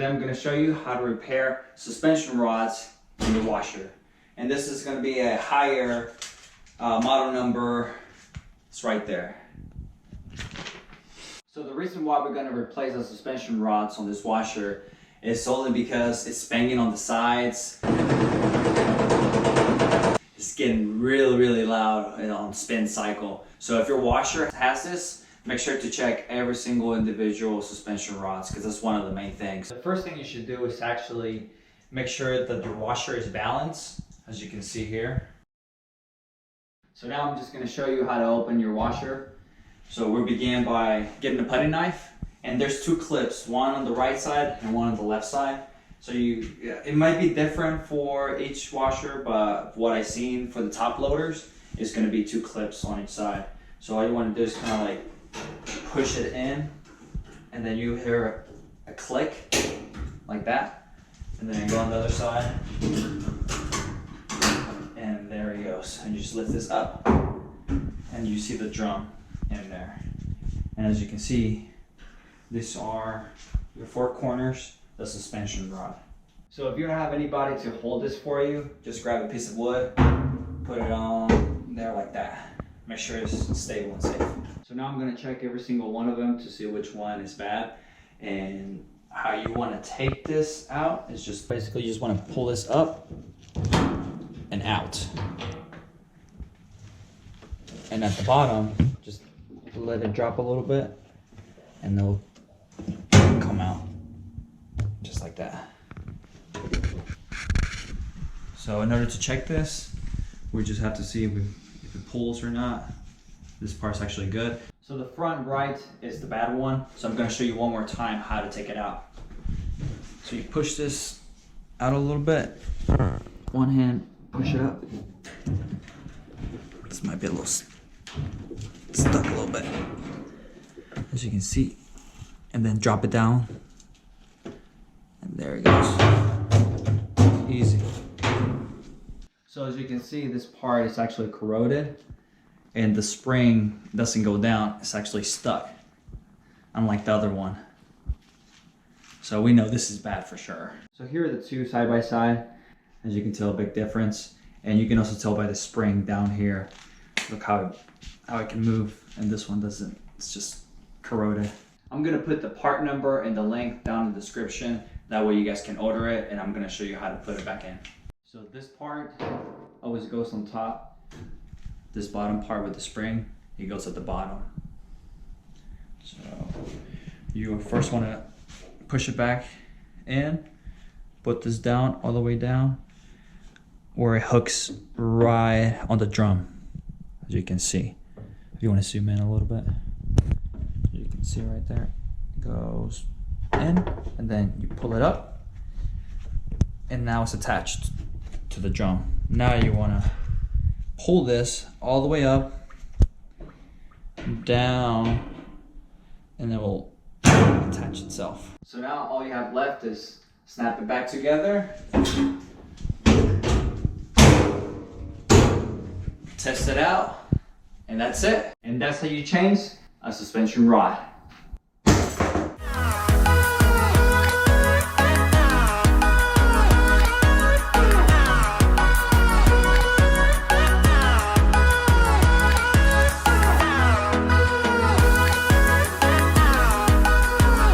Today I'm going to show you how to repair suspension rods in your washer. And this is going to be a higher model number. It's right there. So the reason why we're going to replace the suspension rods on this washer is solely because it's banging on the sides. It's getting really loud on spin cycle. So if your washer has this, make sure to check every single individual suspension rods because that's one of the main things. The first thing you should do is actually make sure that your washer is balanced, as you can see here. So now I'm just going to show you how to open your washer. So we'll begin by getting a putty knife, and there's two clips, one on the right side and one on the left side. So it might be different for each washer, but what I've seen for the top loaders is going to be two clips on each side. So all you want to do is kind of like push it in, and then you hear a click like that, and then you go on the other side, and there he goes. And you just lift this up, and you see the drum in there. And as you can see, these are your four corners, the suspension rod. So if you don't have anybody to hold this for you, just grab a piece of wood, put it on there like that. Make sure it's stable and safe. So now I'm going to check every single one of them to see which one is bad. And how you want to take this out is just basically you just want to pull this up and out. And at the bottom, just let it drop a little bit and they'll come out just like that. So in order to check this, we just have to see if it pulls or not. This part's actually good. So the front right is the bad one. So I'm going to show you one more time how to take it out. So you push this out a little bit. One hand, push it up. This might be a little stuck a little bit, as you can see. And then drop it down. And there it goes. Easy. So as you can see, this part is actually corroded and the spring doesn't go down, it's actually stuck, unlike the other one. So we know this is bad for sure. So here are the two side by side. As you can tell, a big difference. And you can also tell by the spring down here. Look how it can move, and this one doesn't, it's just corroded. I'm gonna put the part number and the link down in the description. That way you guys can order it, and I'm gonna show you how to put it back in. So this part always goes on top. This bottom part with the spring, it goes at the bottom. So you first want to push it back in, put this down all the way down, where it hooks right on the drum, as you can see. If you want to zoom in a little bit, you can see right there, it goes in, and then you pull it up, and now it's attached to the drum. Now you want to pull this all the way up, down, and it will attach itself. So now all you have left is snap it back together, test it out, and that's it. And that's how you change a suspension rod.